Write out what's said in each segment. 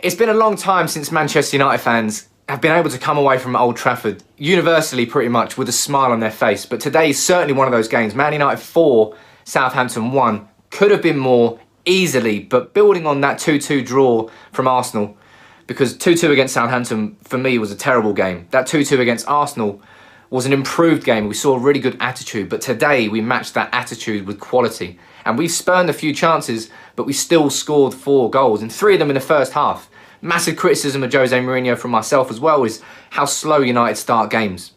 It's been a long time since Manchester United fans have been able to come away from Old Trafford, universally pretty much, with a smile on their face. But today is certainly one of those games. Man United 4, Southampton 1. Could have been more easily, but building on that 2-2 draw from Arsenal, because 2-2 against Southampton, for me, was a terrible game. That 2-2 against Arsenal was an improved game. We saw a really good attitude, but today we matched that attitude with quality. And we've spurned a few chances, but we still scored 4 goals, and 3 of them in the first half. Massive criticism of Jose Mourinho from myself as well is how slow United start games.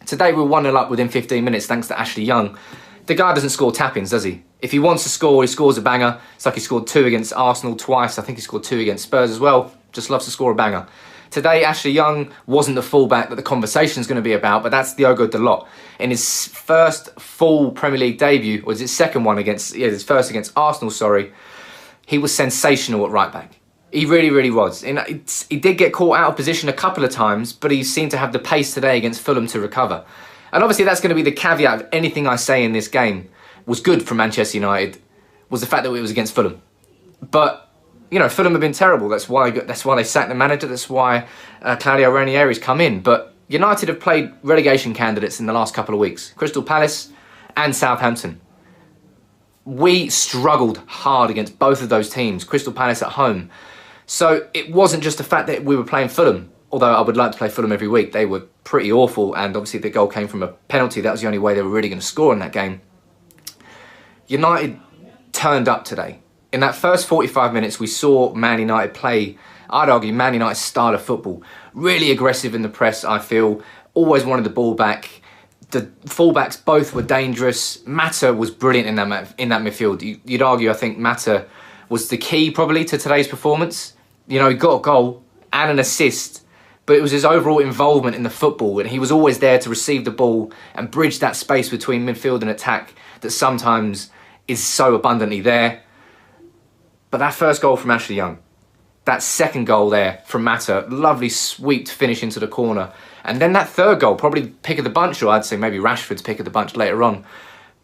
Today we were 1-0 up within 15 minutes thanks to Ashley Young. The guy doesn't score tap-ins, does he? If he wants to score, he scores a banger. It's like he scored 2 against Arsenal twice. I think he scored 2 against Spurs as well. Just loves to score a banger. Today, Ashley Young wasn't the fullback that the conversation is going to be about, but that's Diogo Dalot. In his first full Premier League debut, or his second one against, his first against Arsenal, sorry, he was sensational at right back. He really, really was. He did get caught out of position a couple of times, but he seemed to have the pace today against Fulham to recover. And obviously that's going to be the caveat of anything I say in this game was good for Manchester United, was the fact that it was against Fulham. But you know, Fulham have been terrible. That's why they sacked the manager. That's why Claudio Ranieri's come in. But United have played relegation candidates in the last couple of weeks. Crystal Palace and Southampton. We struggled hard against both of those teams. Crystal Palace at home. So it wasn't just the fact that we were playing Fulham. Although I would like to play Fulham every week. They were pretty awful. And obviously the goal came from a penalty. That was the only way they were really going to score in that game. United turned up today. In that first 45 minutes, we saw Man United play, I'd argue, Man United's style of football. Really aggressive in the press, I feel. Always wanted the ball back. The fullbacks both were dangerous. Mata was brilliant in that midfield. You'd argue, I think, Mata was the key, probably, to today's performance. You know, he got a goal and an assist, but it was his overall involvement in the football, and he was always there to receive the ball and bridge that space between midfield and attack that sometimes is so abundantly there. But that first goal from Ashley Young, that second goal there from Mata, lovely sweep finish into the corner. And then that third goal, probably pick of the bunch, or I'd say maybe Rashford's pick of the bunch later on.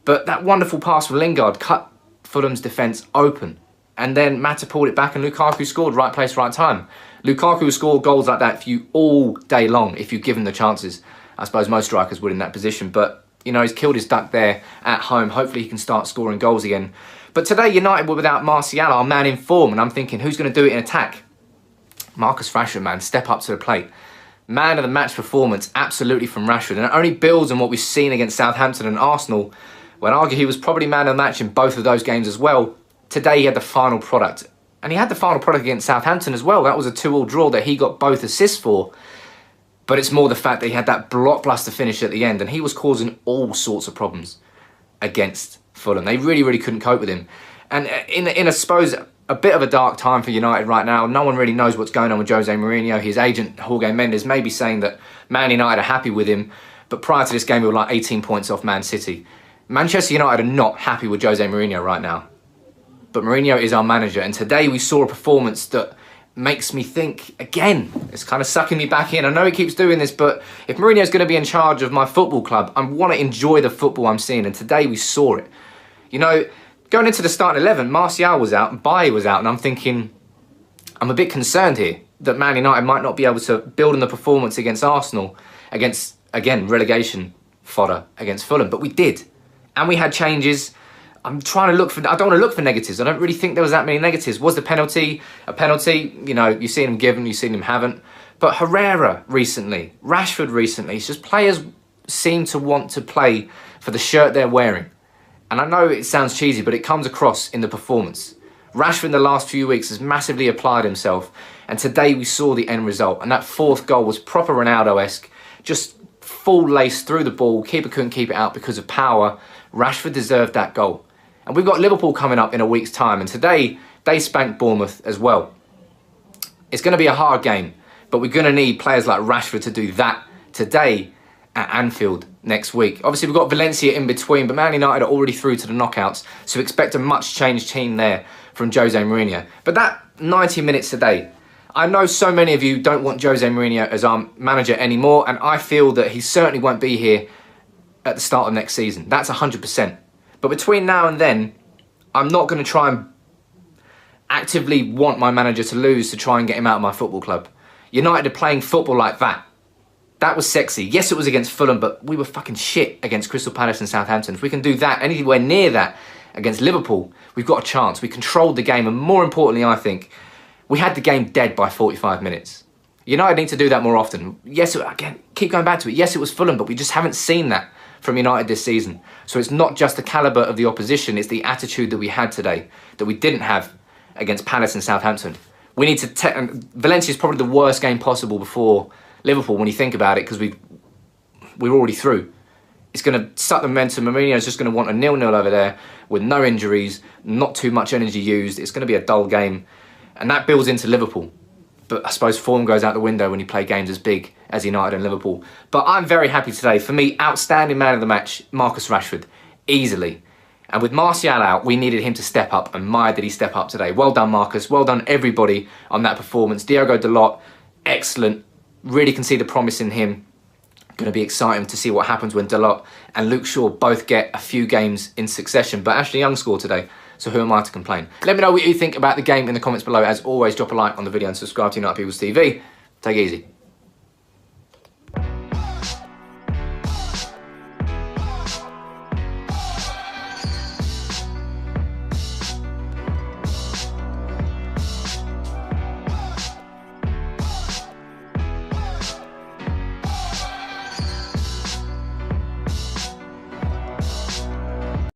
But that wonderful pass from Lingard cut Fulham's defence open. And then Mata pulled it back and Lukaku scored, right place, right time. Lukaku scored goals like that for you all day long if you give him the chances. I suppose most strikers would in that position. But, you know, he's killed his duck there at home. Hopefully he can start scoring goals again. But today, United were without Martial, our man in form, and I'm thinking, who's going to do it in attack? Marcus Rashford, man, step up to the plate. Man of the match performance, absolutely from Rashford, and it only builds on what we've seen against Southampton and Arsenal, when I argue he was probably man of the match in both of those games as well. Today, he had the final product, and he had the final product against Southampton as well. That was a 2-2 draw that he got both assists for, but it's more the fact that he had that blockbuster finish at the end, and he was causing all sorts of problems against Fulham. They really, really couldn't cope with him. And in I suppose, a bit of a dark time for United right now. No one really knows what's going on with Jose Mourinho. His agent, Jorge Mendes, may be saying that Man United are happy with him. But prior to this game, we were like 18 points off Man City. Manchester United are not happy with Jose Mourinho right now. But Mourinho is our manager. And today we saw a performance that makes me think, again, it's kind of sucking me back in. I know he keeps doing this, but if Mourinho's going to be in charge of my football club, I want to enjoy the football I'm seeing. And today we saw it. You know, going into the starting 11, Martial was out and Bailly was out, and I'm thinking, I'm a bit concerned here that Man United might not be able to build on the performance against Arsenal, against, again, relegation fodder against Fulham. But we did. And we had changes. I'm trying to look for, I don't want to look for negatives. I don't really think there was that many negatives. Was the penalty a penalty? You know, you've seen him given, you've seen him haven't. But Herrera recently, Rashford recently, it's just players seem to want to play for the shirt they're wearing. And I know it sounds cheesy, but it comes across in the performance. Rashford in the last few weeks has massively applied himself. And today we saw the end result. And that fourth goal was proper Ronaldo-esque. Just full lace through the ball. Keeper couldn't keep it out because of power. Rashford deserved that goal. And we've got Liverpool coming up in a week's time. And today, they spanked Bournemouth as well. It's going to be a hard game. But we're going to need players like Rashford to do that today at Anfield next week. Obviously, we've got Valencia in between, but Man United are already through to the knockouts, so expect a much changed team there from Jose Mourinho. But that 90 minutes today, I know so many of you don't want Jose Mourinho as our manager anymore, and I feel that he certainly won't be here at the start of next season. That's 100%. But between now and then, I'm not going to try and actively want my manager to lose to try and get him out of my football club. United are playing football like that. That was sexy. Yes, it was against Fulham, but we were fucking shit against Crystal Palace and Southampton. If we can do that, anywhere near that, against Liverpool, we've got a chance. We controlled the game, and more importantly, I think, we had the game dead by 45 minutes. United need to do that more often. Yes, again, keep going back to it. Yes, it was Fulham, but we just haven't seen that from United this season. So it's not just the calibre of the opposition, it's the attitude that we had today that we didn't have against Palace and Southampton. We need to... Valencia is probably the worst game possible before Liverpool when you think about it, because we're already through. It's going to suck the momentum. Mourinho's just going to want a 0-0 over there with no injuries, not too much energy used. It's going to be a dull game, and that builds into Liverpool. But I suppose form goes out the window when you play games as big as United and Liverpool. But I'm very happy today. For me, outstanding man of the match, Marcus Rashford, easily. And with Martial out, we needed him to step up, and my did he step up today. Well done, Marcus. Well done, everybody, on that performance. Diogo Dalot, excellent. Really can see the promise in him. Going to be exciting to see what happens when Dalot and Luke Shaw both get a few games in succession. But Ashley Young scored today, so who am I to complain? Let me know what you think about the game in the comments below. As always, drop a like on the video and subscribe to United People's TV. Take it easy.